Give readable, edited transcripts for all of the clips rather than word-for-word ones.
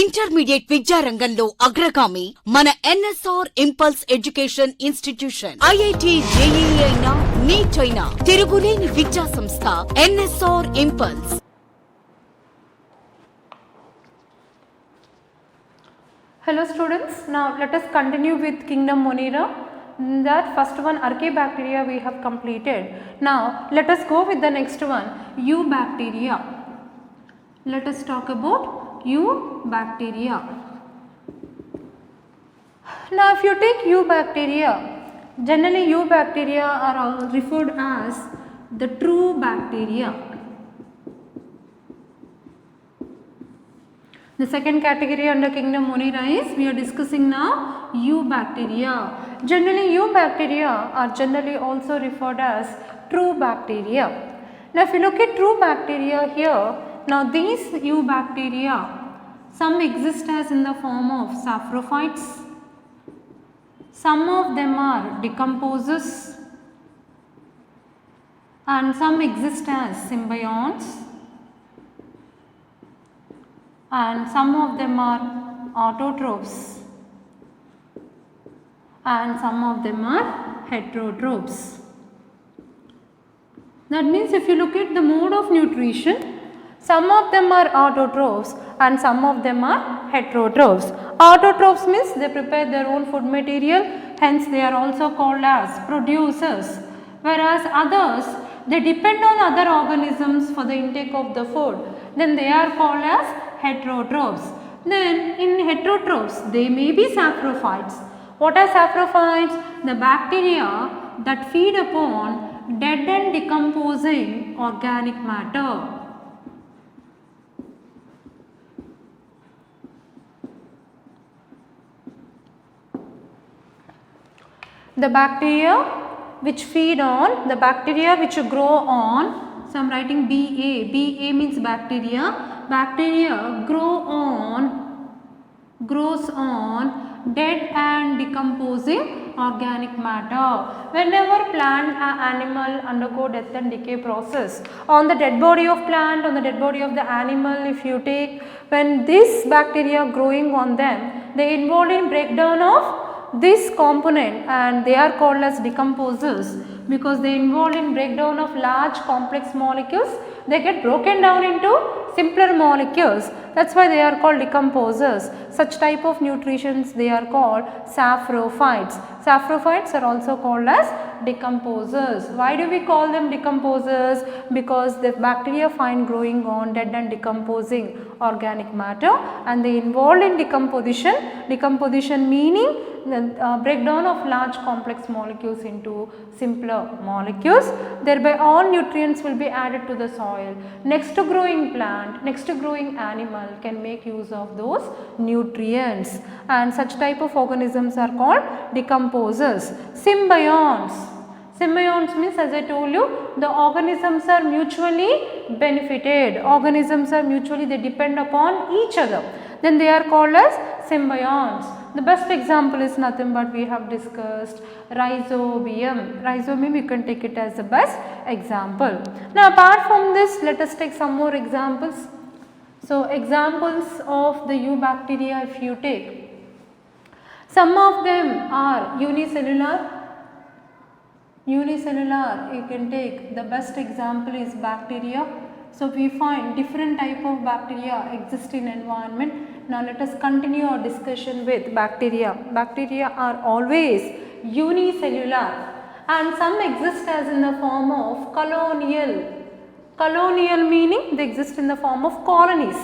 Intermediate విద్యారంగంలో అగ్రగామి మన NSR impulse education institution. IIT, JEE అయినా, నీట్ అయినా తిరుగులేని విద్యా సంస్థ NSR impulse. Hello students, now let us continue with Kingdom Monera. That first one Archaebacteria we have completed. Now let us go with the next one, Eubacteria. Let us talk about Eubacteria. Now if you take Eubacteria, generally Eubacteria are referred as the true bacteria. The second category under Kingdom Monera is we are discussing now Eubacteria. Generally Eubacteria are generally also referred as true bacteria. Now if you look at true bacteria here, now these Eubacteria, some exist as in the form of saprophytes, some of them are decomposers, and some exist as symbionts, and some of them are autotrophs, and some of them are heterotrophs. That means if you look at the mode of nutrition, some of them are autotrophs and some of them are heterotrophs. Autotrophs means they prepare their own food material, hence they are also called as producers, whereas others they depend on other organisms for the intake of the food, then they are called as heterotrophs. Then in heterotrophs they may be saprophytes. What are saprophytes? The bacteria that feed upon dead and decomposing organic matter. The bacteria which feed on, the bacteria which grow on, so I am writing BA, BA means bacteria. Bacteria grows on dead and decomposing organic matter. Whenever plant or animal undergo death and decay process, on the dead body of plant, on the dead body of the animal, if you take, when this bacteria growing on them, they involve in breakdown of this component and they are called as decomposers because they involve in breakdown of large complex molecules. They get broken down into simpler molecules, that's why they are called decomposers. Such type of nutrients they are called saprophytes. Saprophytes are also called as decomposers. Why do we call them decomposers? Because the bacteria find growing on dead and decomposing organic matter and they involve in decomposition. Decomposition meaning the breakdown of large complex molecules into simpler molecules, thereby all nutrients will be added to the soil. Next growing plant, next growing animal can make use of those nutrients, and such type of organisms are called decomposers. Symbionts. Symbionts means, as I told you, the organisms are mutually benefited. Organisms are mutually, they depend upon each other. Then they are called as symbionts. The best example is nothing but we have discussed Rhizobium. Rhizobium you can take it as the best example. Now apart from this, let us take some more examples. So examples of the Eubacteria if you take, some of them are unicellular. Unicellular you can take, the best example is bacteria. So we find different type of bacteria exist in environment. Now let us continue our discussion with bacteria. Bacteria are always unicellular and some exist as in the form of colonial. Colonial meaning they exist in the form of colonies.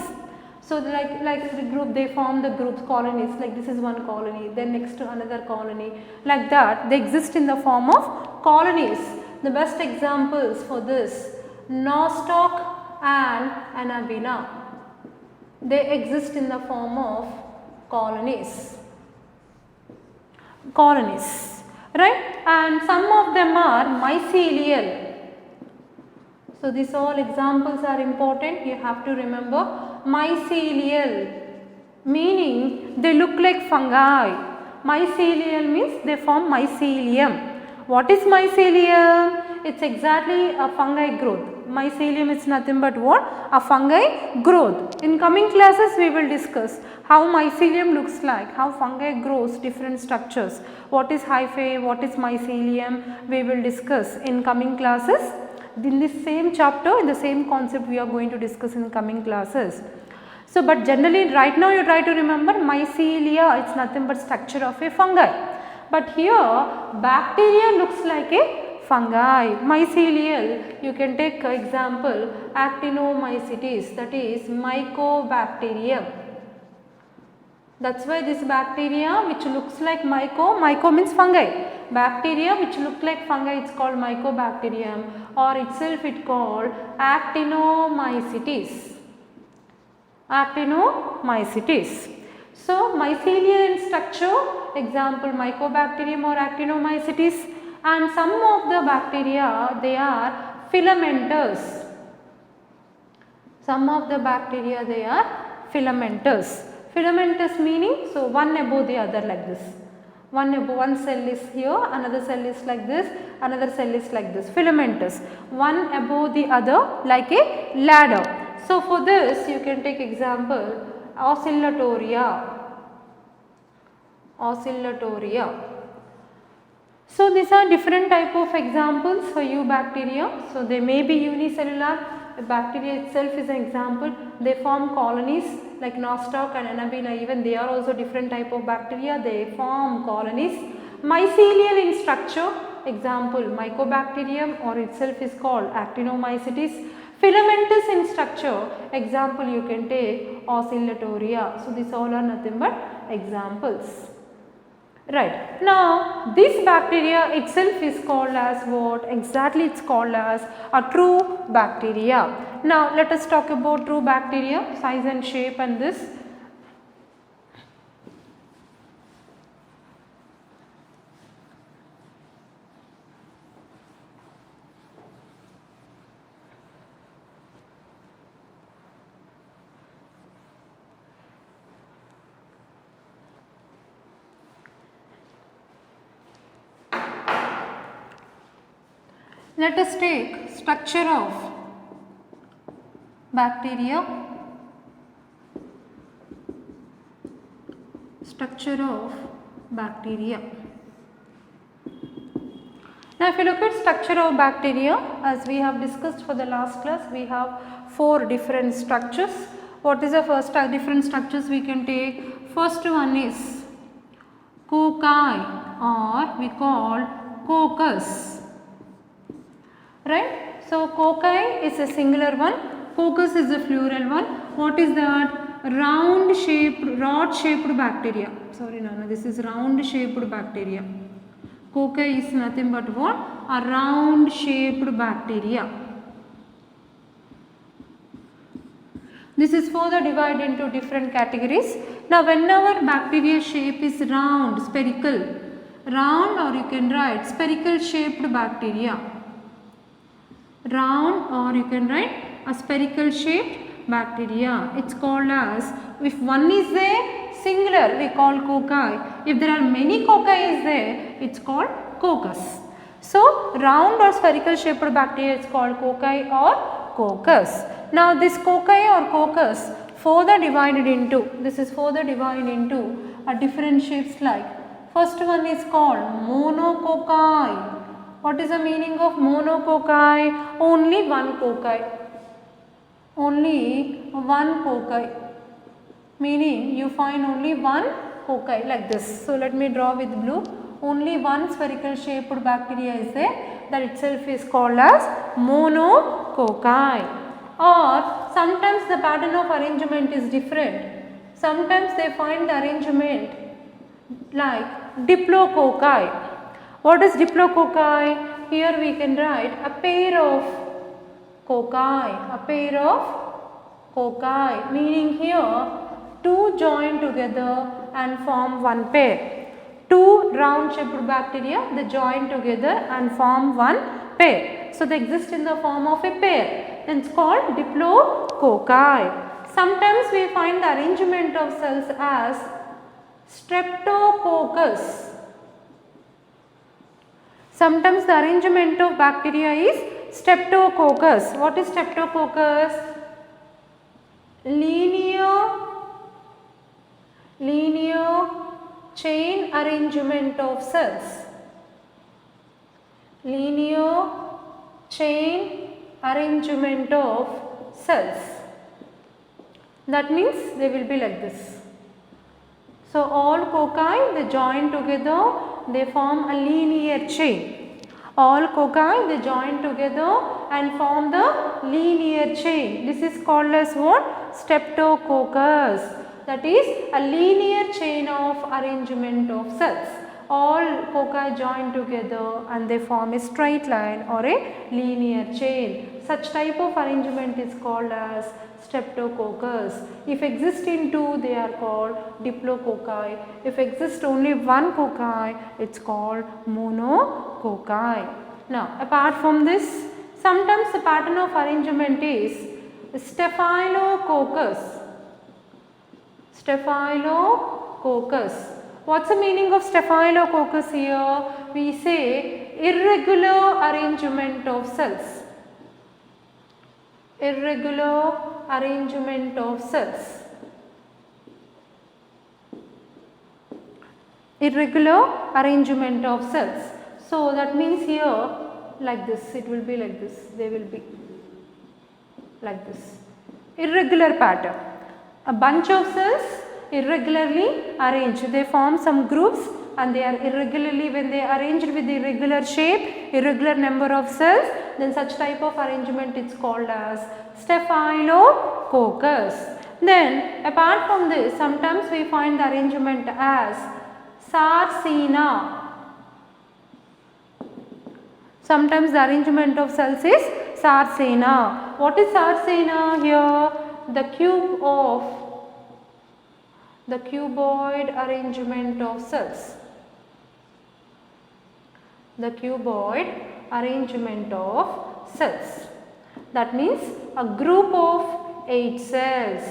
So like the group, they form the groups colonies, like this is one colony, then next to another colony, like that they exist in the form of colonies. The best examples for this, Nostoc and Anabina, they exist in the form of colonies. Colonies, right? And some of them are mycelial. So these all examples are important, you have to remember. Mycelial meaning they look like fungi. Mycelial means they form mycelium. What is mycelium? It's exactly a fungi growth. Mycelium is nothing but what? A fungi growth. In coming classes we will discuss how mycelium looks like, how fungi grows, different structures. What is hyphae, what is mycelium, we will discuss in coming classes. In this same chapter, in the same concept we are going to discuss in coming classes. So, but generally right now you try to remember mycelia, it is nothing but structure of a fungi. But here bacteria looks like a fungi. Mycelial, you can take example actinomycetes, that is mycobacterium. That is why this bacteria which looks like myco means fungi. Bacteria which look like fungi, it is called mycobacterium, or itself it called actinomycetes. Actinomycetes. So, mycelial in structure, example mycobacterium or actinomycetes, and some of the bacteria they are filamentous. Some of the bacteria they are filamentous. Filamentous meaning, so one above the other like this. One cell is here, another cell is like this, another cell is like this. Filamentous. One above the other like a ladder. So, for this you can take example oscillatoria. Oscillatoria. So, these are different type of examples for eubacteria. So, they may be unicellular. The bacteria itself is an example. They form colonies like Nostoc and Anabina, even they are also different type of bacteria. They form colonies. Mycelial in structure, example mycobacterium or itself is called actinomycetes. Filamentous in structure, example you can take oscillatoria. So, these all are nothing but examples. Right. Now, this bacteria itself is called as what? Exactly it is called as a true bacteria. Now, let us talk about true bacteria, size and shape and this. Let us take structure of bacteria. Structure of bacteria. Now, if you look at structure of bacteria, as we have discussed for the last class, we have 4 different structures. What is the first different structures we can take? First one is cocci, or we call coccus. Right. So, cocci is a singular one, coccus is a plural one. What is that? Round shaped, rod shaped bacteria. Sorry, no, this is round shaped bacteria. Cocci is nothing but what? A round shaped bacteria. This is further divided into different categories. Now, whenever bacteria shape is round, spherical, round, or you can write spherical shaped bacteria. Round, or you can write a spherical shaped bacteria. It is called as, if one is there, singular, we call cocci. If there are many cocci is there, it is called coccus. So, round or spherical shaped bacteria is called cocci or coccus. Now, this cocci or coccus further divided into, this is further divided into different shapes like, first one is called monococci. What is the meaning of monococci? Only one cocci. Only one cocci. Meaning you find only one cocci like this. So, let me draw with blue. Only one spherical shaped bacteria is there, that itself is called as monococci. Or sometimes the pattern of arrangement is different. Sometimes they find the arrangement like diplococci. What is diplococci? Here we can write a pair of cocci, a pair of cocci, meaning here two join together and form one pair. Two round shaped bacteria, they join together and form one pair. So, they exist in the form of a pair, and it is called diplococci. Sometimes we find the arrangement of cells as streptococcus. Sometimes the arrangement of bacteria is Streptococcus. What is Streptococcus? Linear chain arrangement of cells. Linear chain arrangement of cells. That means they will be like this. So all cocci, they join together, they form a linear chain. All cocci, they join together and form the linear chain. This is called as what? Streptococcus. That is a linear chain of arrangement of cells. All cocci join together and they form a straight line or a linear chain. Such type of arrangement is called as Streptococcus. If exist in two, they are called diplococci. If exist only one cocci, it's called monococci. Now, apart from this, sometimes the pattern of arrangement is Staphylococcus. Staphylococcus. What's the meaning of Staphylococcus here? We say irregular arrangement of cells. Irregular arrangement of cells. Irregular arrangement of cells. So that means here like this, it will be like this, they will be like this. Irregular pattern. A bunch of cells irregularly arranged. They form some groups and they are irregularly, when they are arranged with irregular shape, irregular number of cells, then such type of arrangement is called as Staphylococcus. Then apart from this, sometimes we find the arrangement as Sarcina. Sometimes the arrangement of cells is Sarcina. What is Sarcina here? The cuboid arrangement of cells. The cuboid arrangement of cells. That means a group of 8 cells.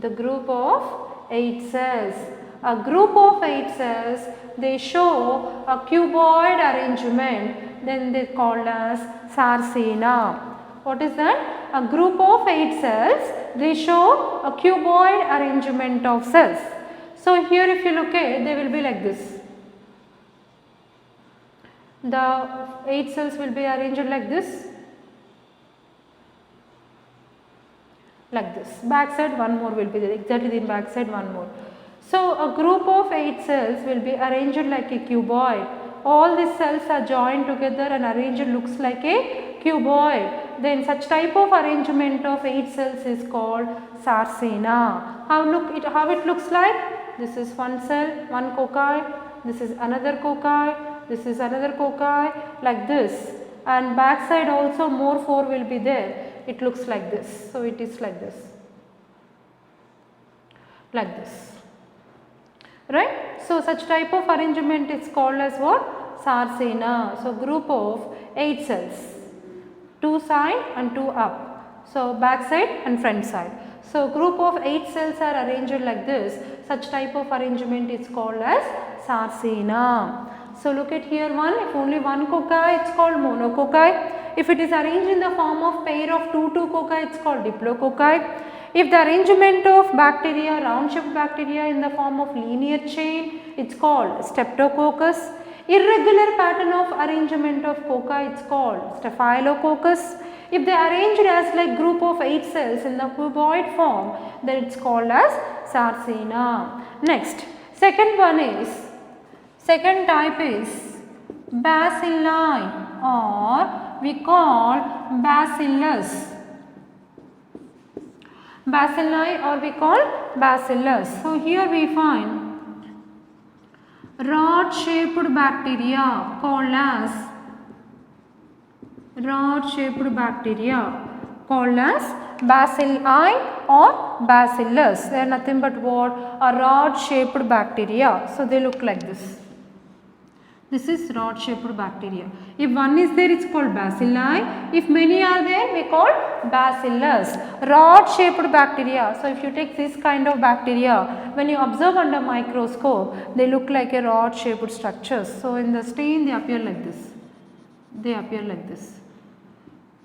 The group of 8 cells. A group of 8 cells, they show a cuboid arrangement, then they called as Sarcina. What is that? A group of 8 cells, they show a cuboid arrangement of cells. So here if you look at, they will be like this. The 8 cells will be arranged like this. Like this. Back side one more will be there, exactly the back side one more. So a group of 8 cells will be arranged like a cuboid. All these cells are joined together and arranged looks like a cuboid. Then such type of arrangement of 8 cells is called Sarcina. How it looks like? This is one cell, one cocci, this is another cocci, this is another cocci, like this. And back side also more 4 will be there. It looks like this. So it is like this. Like this. Right? So such type of arrangement is called as what? Sarcina. So group of 8 cells. 2 side and 2 up. So back side and front side. So group of 8 cells are arranged like this. Such type of arrangement is called as Sarcina. So look at here one. If only one cocci, it's called monococci. If it is arranged in the form of pair of 2 cocci, it's called diplococci. If the arrangement of bacteria, round shaped bacteria in the form of linear chain, it's called Streptococcus. Irregular pattern of arrangement of cocci, it's called Staphylococcus. If they are arranged as like group of 8 cells in the cuboid form, then it's called as Sarcina. Next, second type is Bacilli, or we call Bacillus. Bacilli, or we call Bacillus. So here we find rod shaped bacteria called as Bacilli or Bacillus. They are nothing but what? A rod shaped bacteria. So they look like this. This is rod shaped bacteria. If one is there, it's called Bacilli. If many are there, we call Bacillus. Rod shaped bacteria. So if you take this kind of bacteria, when you observe under microscope, they look like a rod shaped structures. So in the stain, they appear like this. they appear like this.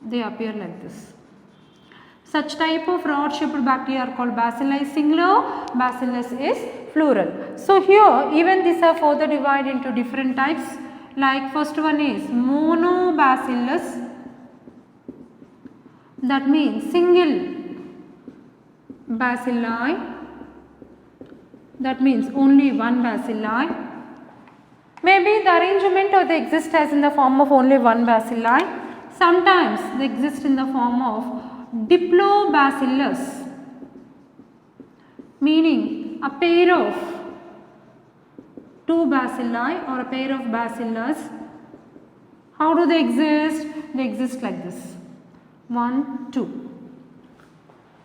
They appear like this. Such type of rod-shaped bacteria are called bacilli singular, bacillus is plural. So here even these are further divided into different types. Like first one is monobacillus, that means single bacilli, that means only one bacilli. Maybe the arrangement or they exist as in the form of only one bacilli. Sometimes they exist in the form of diplobacillus, meaning a pair of two bacilli or a pair of bacillus. How do they exist? They exist like this, 1, 2.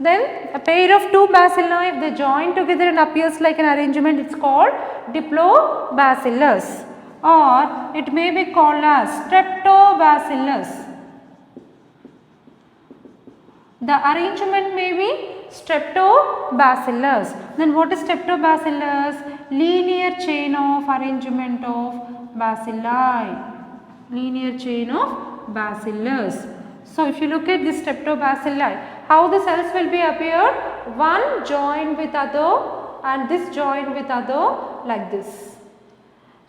Then a pair of two bacilli, if they join together and appears like an arrangement, it's called diplobacillus, or it may be called as streptobacillus. The arrangement may be streptobacillus. Then what is streptobacillus? Linear chain of arrangement of bacilli. Linear chain of bacillus. So if you look at this streptobacilli, how the cells will be appeared? One joined with other and this joined with other like this.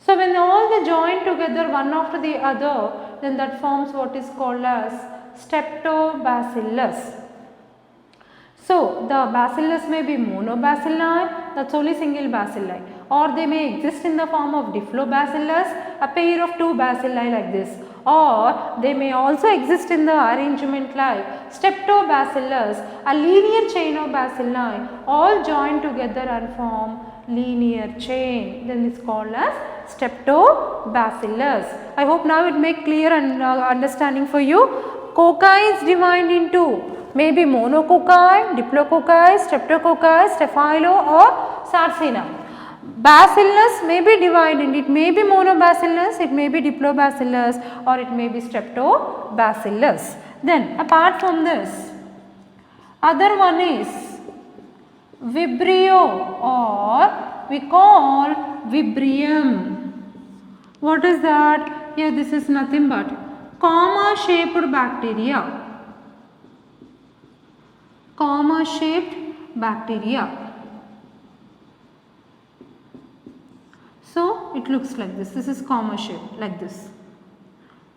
So when all they join together one after the other, then that forms what is called as streptobacillus. So the bacillus may be monobacilli, that's only single bacilli, or they may exist in the form of diplobacillus, a pair of two bacilli like this, or they may also exist in the arrangement like streptobacillus, a linear chain of bacilli all join together and form linear chain, then it's called as streptobacillus. I hope now it make clear and understanding for you. Cocci is divided into maybe monococci, diplococci, streptococci, staphylo or sarcina. Bacillus may be divided, it may be monobacillus, it may be diplobacillus, or it may be streptobacillus. Then apart from this, other one is Vibrio, or we call Vibrium. What is that? Here this is nothing but comma shaped bacteria. Comma shaped bacteria. So it looks like this. This is comma shaped like this.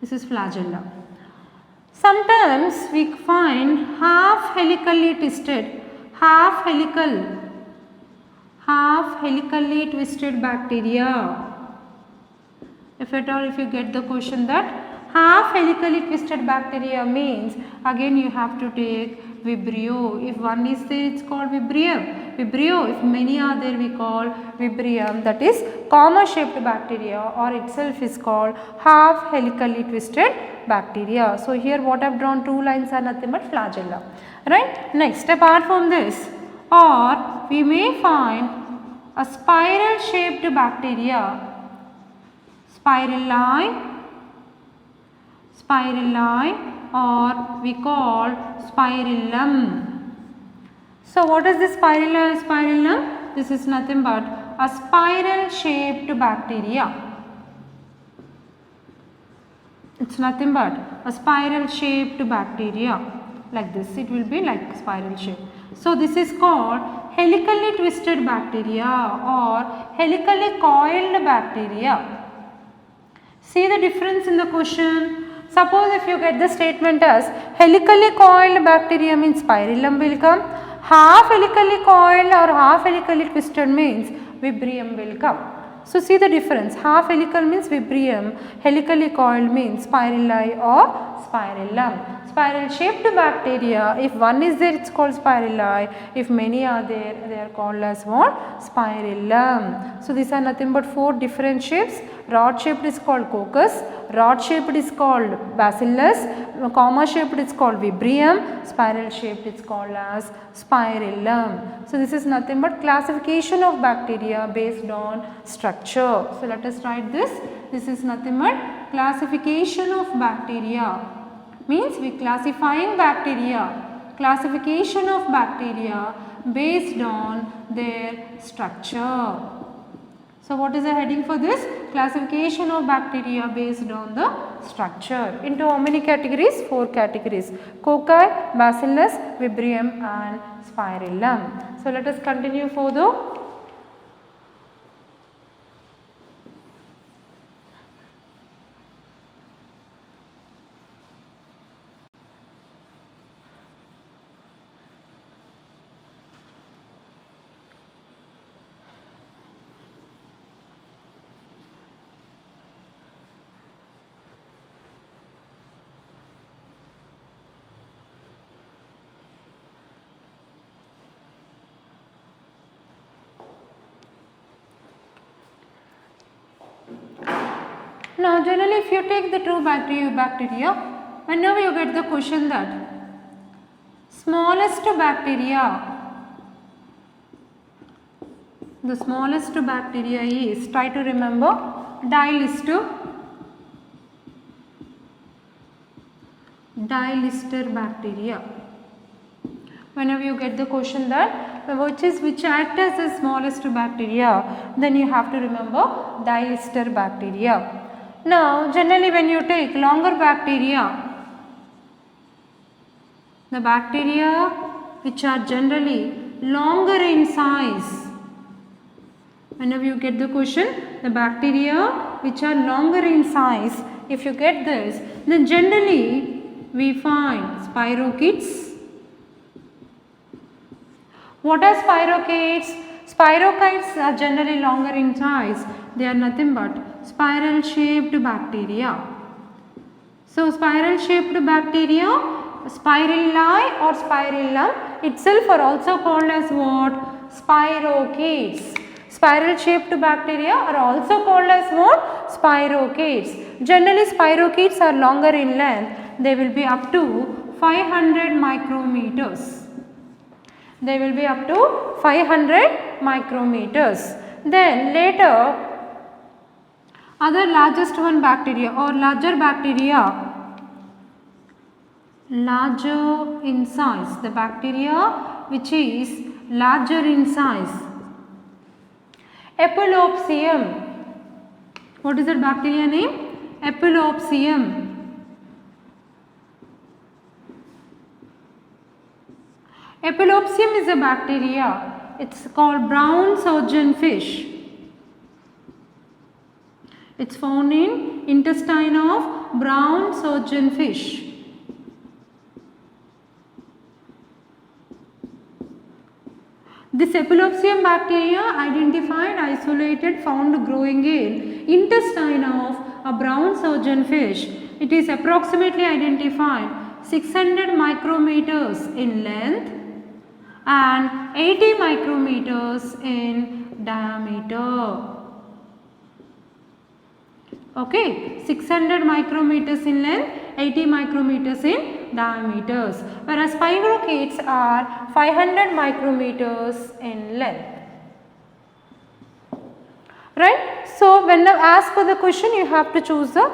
This is flagella. Sometimes we find half helically twisted, half helically twisted bacteria. If at all, if you get the question that half helically twisted bacteria means, again you have to take Vibrio. If one is there, it's called Vibrium. Vibrio, if many are there, we call Vibrium. That is comma shaped bacteria, or itself is called half helically twisted bacteria. So here what I have drawn two lines are nothing but flagella. Right. Next, apart from this, or we may find a spiral shaped bacteria. Spirali, or we call spirillum. So what is this spirillum? This is nothing but a spiral shaped bacteria. It's nothing but a spiral shaped bacteria like this. It will be like spiral shape. So this is called helically twisted bacteria or helically coiled bacteria. See the difference in the question. Suppose if you get the statement as helically coiled bacteria means spirillum will come, half helically coiled or half helically twisted means Vibrium will come. So see the difference, half helical means Vibrium, helically coiled means spirali or spirillum. Spiral shaped bacteria, if one is there it's called spirali, if many are there they are called as what? Spirillum. So these are nothing but four different shapes. Rod shaped is called coccus, rod shaped is called bacillus, comma shaped is called Vibrium, spiral shaped is called as spirillum. So this is nothing but classification of bacteria based on structure. So let us write this. This is nothing but classification of bacteria. Means we classifying bacteria, classification of bacteria based on their structure. So what is the heading for this? Classification of bacteria based on the structure. Into how many categories? 4 categories. Cocci, Bacillus, Vibrio and Spirillum. So let us continue further. Now generally if you take the true bacteria, whenever you get the question that smallest bacteria, the smallest bacteria is, try to remember, dilister bacteria. Whenever you get the question that which act as the smallest bacteria, then you have to remember dilister bacteria. Now generally when you take longer bacteria, the bacteria which are generally longer in size, whenever you get the question, the bacteria which are longer in size, if you get this, then generally we find spirochetes. What are spirochetes? Spirochetes are generally longer in size. They are nothing but spiral shaped bacteria. So spiral shaped bacteria, spirilla or spirillum itself are also called as what? Spirochetes. Spiral shaped bacteria are also called as what? Spirochetes. Generally spirochetes are longer in length. They will be up to 500 micrometers. They will be up to 500 micrometers. Then later other largest one bacteria or larger bacteria, larger in size, the bacteria which is larger in size, Epulopium. What is that bacteria name? Epulopium. Epulopium is a bacteria. It's called brown surgeonfish. It's found in intestine of brown surgeonfish. This Epulopium bacteria identified, isolated, found growing in intestine of a brown surgeonfish. It is approximately identified 600 micrometers in length and 80 micrometers in diameter. Okay, 600 micrometers in length, 80 micrometers in diameters, whereas spirochetes are 500 micrometers in length. Right? So, whenever asked for the question, you have to choose the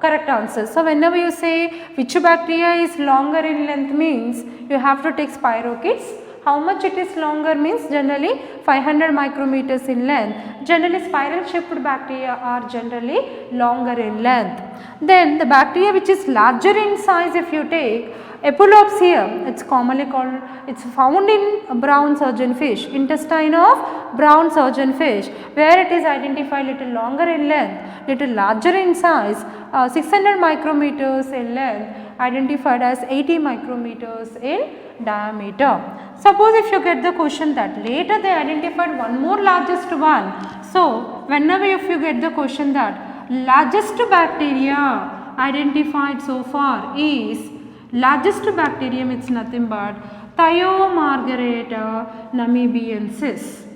correct answer. So, whenever you say which bacteria is longer in length means you have to take spirochetes. How much it is longer means generally 500 micrometers in length. Generally spiral shaped bacteria are generally longer in length. Then the bacteria which is larger in size, if you take Epulopium, it's commonly called, it's found in brown surgeonfish, intestine of brown surgeonfish, where it is identified little longer in length, little larger in size, 600 micrometers in length, identified as 80 micrometers in diameter. Suppose if you get the question that later they identified one more largest one. So, whenever if you get the question that largest bacteria identified so far is, largest bacterium, it's nothing but Thiomargareta namibiensis.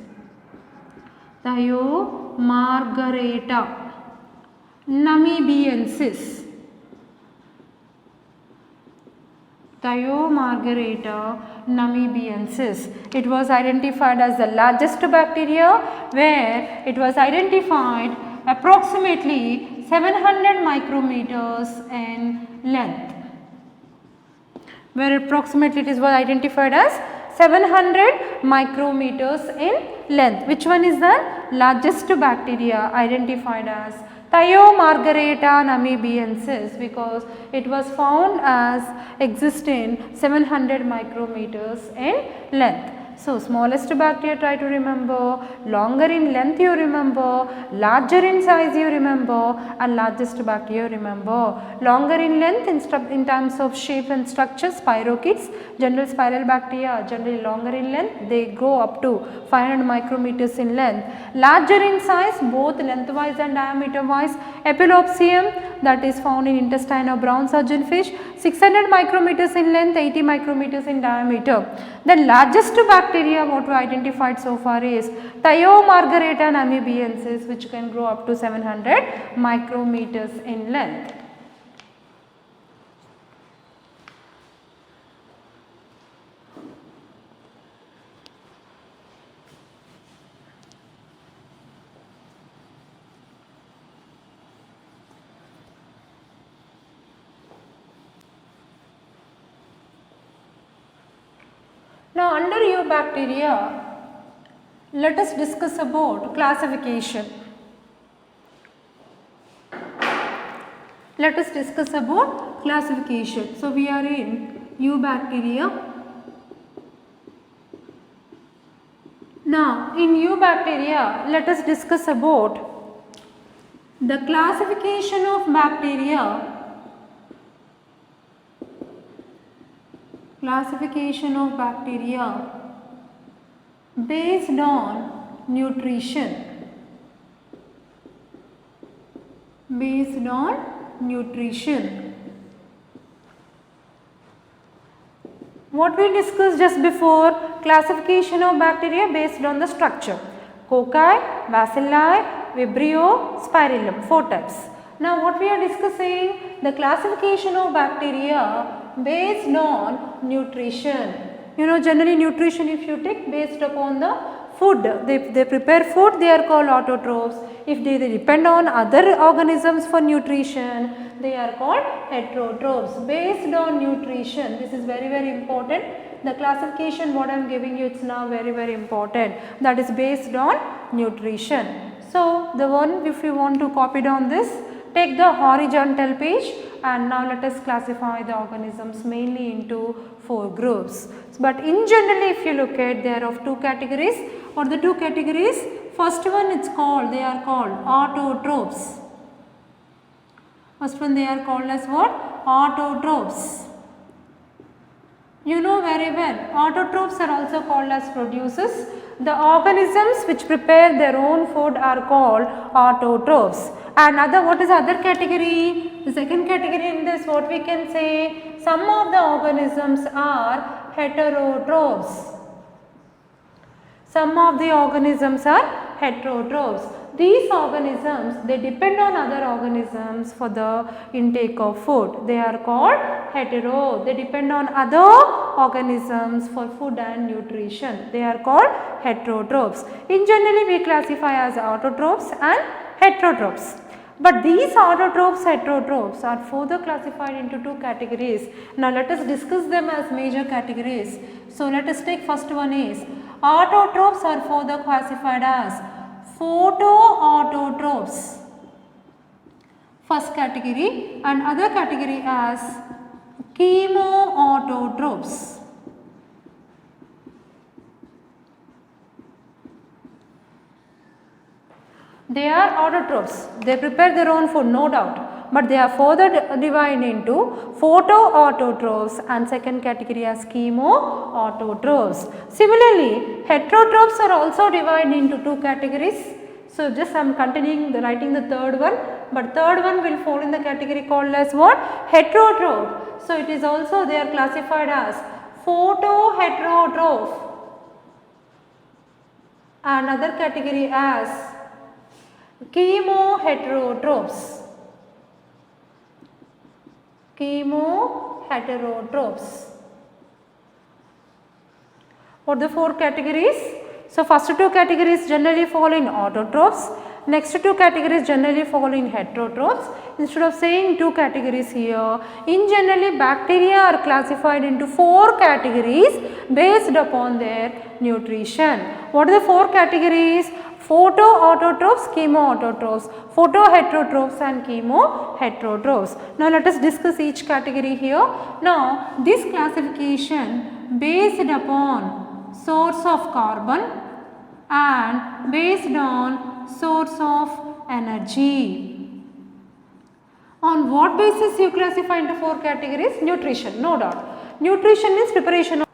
Thiomargareta namibiensis. Thiomargareta namibiensis. It was identified as the largest bacteria, where it was identified approximately 700 micrometers in length, where approximately it was identified as 700 micrometers in length. Which one is the largest bacteria identified as Thiomargareta namibiensis, because it was found as existing 700 micrometers in length. So, smallest bacteria try to remember, longer in length you remember, larger in size you remember, and largest bacteria you remember. Longer in length in terms of shape and structure, spirochetes, general spiral bacteria generally longer in length, they go up to 500 micrometers in length. Larger in size both lengthwise and diameter wise, Epilobium that is found in intestine of brown surgeonfish, 600 micrometers in length, 80 micrometers in diameter. The largest bacteria what we identified so far is Thiomargareta namibiensis, which can grow up to 700 micrometers in length. Now, under eubacteria, let us discuss about classification. Let us discuss about classification. So, we are in eubacteria. Now, in eubacteria, let us discuss about the classification of bacteria. Classification of bacteria based on nutrition. Based on nutrition. What we discussed just before, classification of bacteria based on the structure. Cocci, bacilli, vibrio, spirillum, 4 types. Now what we are discussing, the classification of bacteria based on nutrition. You know, generally nutrition if you take based upon the food, they prepare food, they are called autotrophs. If they depend on other organisms for nutrition, they are called heterotrophs. Based on nutrition, this is very important. The classification what I am giving you, it's now very important, that is based on nutrition. So the one, if you want to copy down this, take the horizontal page and now let us classify the organisms mainly into 4 groups. But in generally if you look at, there are of 2 categories. What are the 2 categories? First one it's called, they are called autotrophs. First one they are called as what? Autotrophs. You know very well, autotrophs are also called as producers. The organisms which prepare their own food are called autotrophs. And what is other category? The second category in this, what we can say, some of the organisms are heterotrophs. Some of the organisms are heterotrophs. These organisms, they depend on other organisms for the intake of food. They are called hetero. They depend on other organisms for food and nutrition. They are called heterotrophs. In generally, we classify as autotrophs and heterotrophs. But these autotrophs, heterotrophs are further classified into 2 categories. Now let us discuss them as major categories. So let us take first one is, autotrophs are further classified as photoautotrophs, first category, and other category as chemoautotrophs. They are autotrophs, they prepare their own food, no doubt, but they are further divided into photoautotrophs and second category as chemoautotrophs. Similarly, heterotrophs are also divided into 2 categories. So just I am continuing writing the third one, but third one will fall in the category called as what? Heterotroph. So it is also, they are classified as photoheterotroph, and another category as chemoheterotrophs. Chemoheterotrophs. What are the 4 categories? So first 2 categories generally fall in autotrophs, Next two categories generally fall in heterotrophs. Instead of saying two categories here, in generally bacteria are classified into four categories based upon their nutrition. What are the four categories? Photoautotrophs, chemoautotrophs, photoheterotrophs and chemoheterotrophs. Now let us discuss each category here. Now this classification based upon source of carbon and based on source of energy. On what basis you classify into four categories? Nutrition, no doubt. Nutrition means preparation of.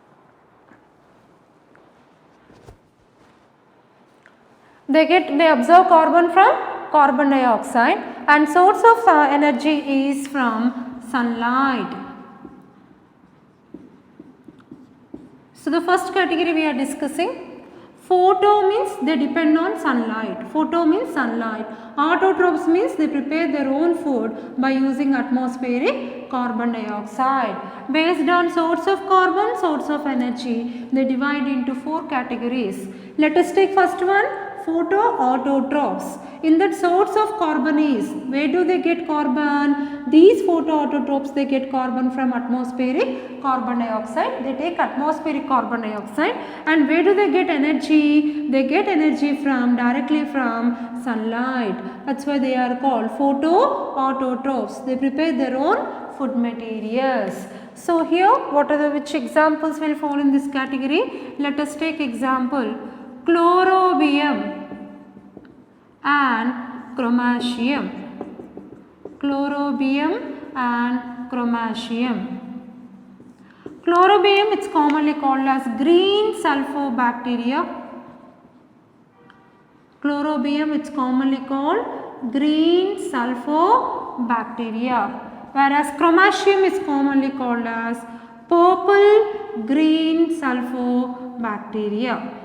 They absorb carbon from carbon dioxide and source of energy is from sunlight. So the first category we are discussing. Photo means they depend on sunlight. Photo means sunlight. Autotrophs means they prepare their own food by using atmospheric carbon dioxide. Based on source of carbon, source of energy, they divide into four categories. Let us take first one, photoautotrophs. In that source of carbon is, where do they get carbon? These photoautotrophs, they get carbon from atmospheric carbon dioxide. They take atmospheric carbon dioxide. And where do they get energy? They get energy from directly from sunlight. That's why they are called photoautotrophs. They prepare their own food materials. So here, what are the which examples will fall in this category? Let us take example. Chlorobium and chromacium. Chlorobium and chromacium. Chlorobium, it's commonly called as green sulfobacteria. Chlorobium, it's commonly called green sulfobacteria. Whereas chromacium is commonly called as purple green sulfobacteria.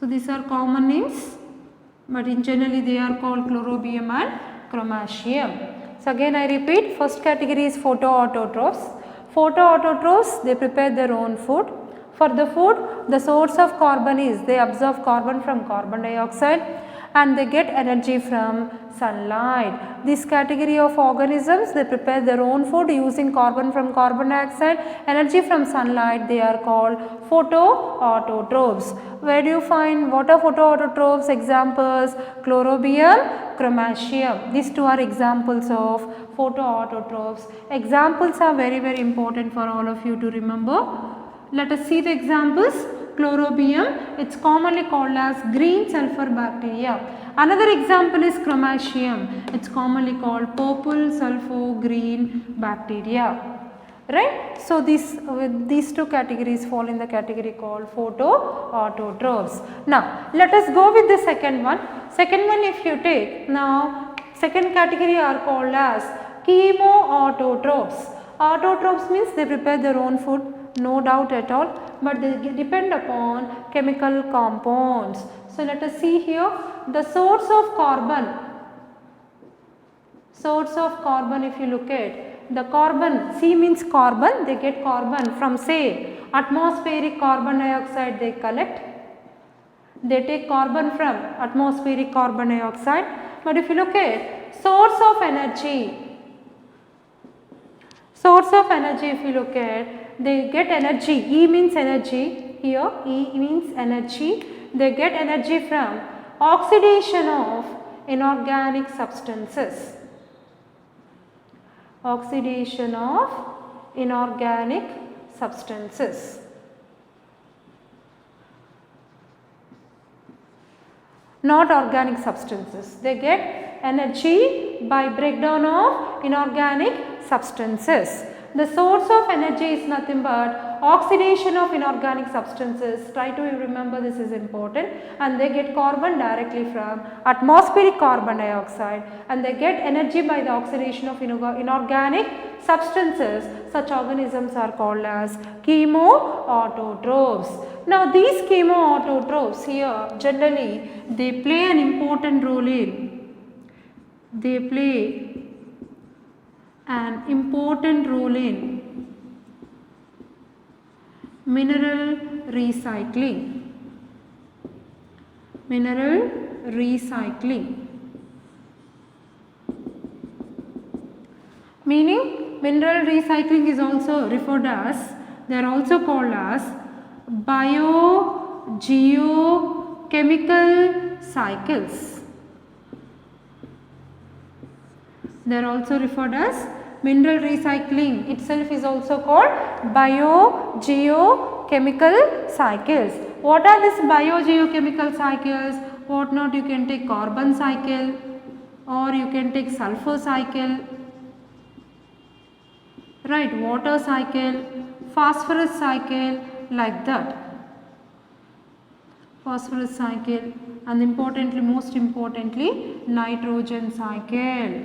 So these are common names, but in generally they are called chlorobium and chromacium. So again I repeat, first category is photoautotrophs. Photoautotrophs, they prepare their own food. For the food, the source of carbon is they absorb carbon from carbon dioxide and they get energy from sunlight. This category of organisms, they prepare their own food using carbon from carbon dioxide, energy from sunlight. They are called photoautotrophs. Where do you find what are photoautotrophs? Examples: chlorobium, chromacium. These two are examples of photoautotrophs. Examples are very important for all of you to remember. Let us see the examples. Chlorobium, it's commonly called as green sulfur bacteria. Another example is chromacium, it's commonly called purple sulfur green bacteria. Right? So these two categories fall in the category called photoautotrophs. Now let us go with the second one. Second one, if you take, now second category are called as chemoautotrophs. Autotrophs means they prepare their own food, no doubt at all, but they depend upon chemical compounds. So let us see here the source of carbon. Source of carbon, if you look at the carbon, C means carbon, they get carbon from, say, atmospheric carbon dioxide they collect. They take carbon from atmospheric carbon dioxide. But if you look at source of energy, if you look at, they get energy, E means energy, here E means energy, they get energy from oxidation of inorganic substances. Oxidation of inorganic substances. Not organic substances. They get energy by breakdown of inorganic substances. The source of energy is nothing but oxidation of inorganic substances. Try to remember, this is important. And they get carbon directly from atmospheric carbon dioxide and they get energy by the oxidation of inorganic substances. Such organisms are called as chemoautotrophs. Now these chemoautotrophs here generally they play an important role in, mineral recycling. recycling. Meaning mineral recycling is also referred as, they are also called as biogeochemical cycles. They are also referred as mineral recycling itself is also called biogeochemical cycles. What are these biogeochemical cycles? What not? You can take carbon cycle or you can take sulfur cycle, right, water cycle, phosphorus cycle, like that. Phosphorus cycle, and importantly, most importantly, nitrogen cycle.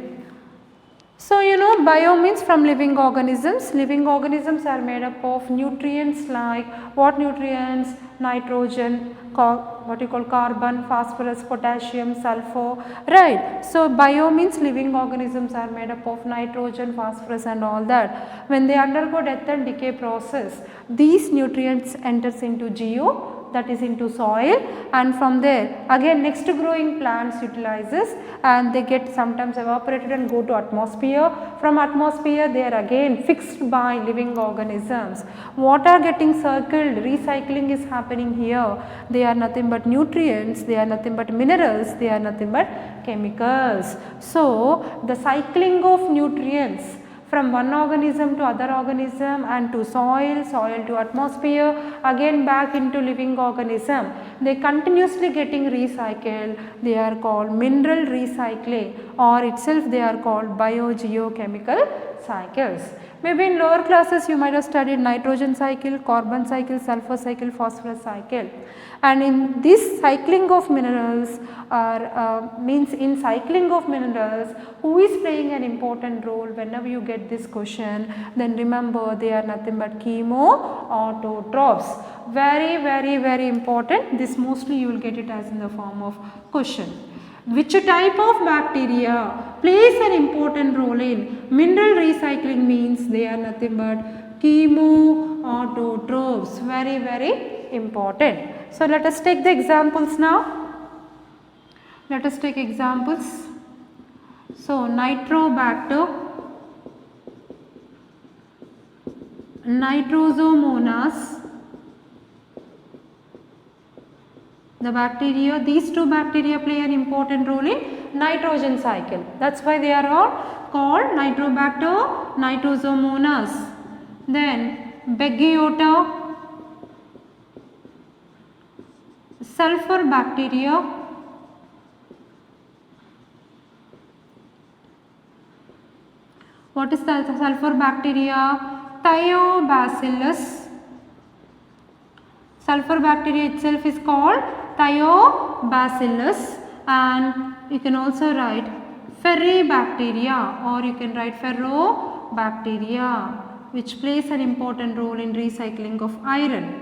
So you know, bio means from living organisms. Living organisms are made up of nutrients like what nutrients? Nitrogen, what you call carbon, phosphorus, potassium, sulfur, right. So bio means living organisms are made up of nitrogen, phosphorus and all that. When they undergo death and decay process, these nutrients enters into geo, that is into soil, and from there again next growing plants utilizes and they get sometimes evaporated and go to atmosphere. From atmosphere they are again fixed by living organisms. What are getting circled? Recycling is happening here. They are nothing but nutrients, they are nothing but minerals, they are nothing but chemicals. So the cycling of nutrients from one organism to other organism and to soil, soil to atmosphere, again back into living organism, they continuously getting recycled. They are called mineral recycling, or itself they are called biogeochemical cycles. Maybe in lower classes you might have studied nitrogen cycle, carbon cycle, sulfur cycle, phosphorus cycle. And in this cycling of minerals means in cycling of minerals, who is playing an important role? Whenever you get this question, then remember they are nothing but chemoautotrophs. Very, very, very important. This mostly you will get it as in the form of question. Which type of bacteria plays an important role in mineral recycling? Means they are nothing but chemoautotrophs. Very, very important. So let us take the examples now. Let us take examples. So Nitrobacter, Nitrosomonas, the bacteria, these two bacteria play an important role in nitrogen cycle. That's why they are all called Nitrobacter, Nitrosomonas. Then Beggiota, sulfur bacteria, what is the sulfur bacteria? Thiobacillus. Sulfur bacteria itself is called Thiobacillus, and you can also write Ferribacteria, or you can write Ferrobacteria, which plays an important role in recycling of iron.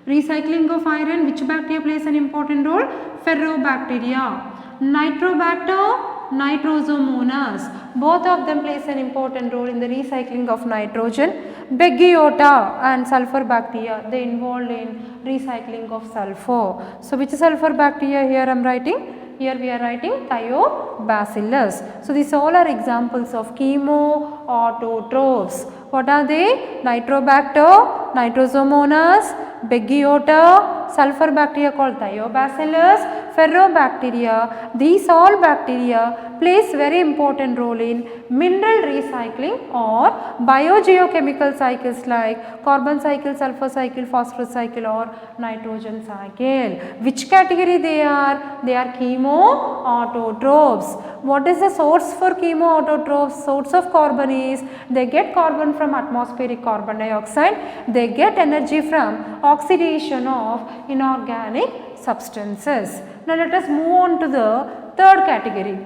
Recycling of iron, which bacteria plays an important role? Ferrobacteria. Nitrobacter, Nitrosomonas, both of them plays an important role in the recycling of nitrogen. Beggiota and sulfur bacteria, they involved in recycling of sulfur. So which sulfur bacteria here I am writing? Here we are writing Thiobacillus. So these all are examples of chemoautotrophs. What are they? Nitrobacter, Nitrosomonas, Beggiota, sulfur bacteria called Thiobacillus, Ferrobacteria. These all bacteria plays very important role in mineral recycling or biogeochemical cycles like carbon cycle, sulfur cycle, phosphorus cycle or nitrogen cycle. Which category they are? They are chemoautotrophs. What is the source for chemoautotrophs? Source of carbon is they get carbon from atmospheric carbon dioxide. They get energy from oxidation of inorganic substances. Now let us move on to the third category.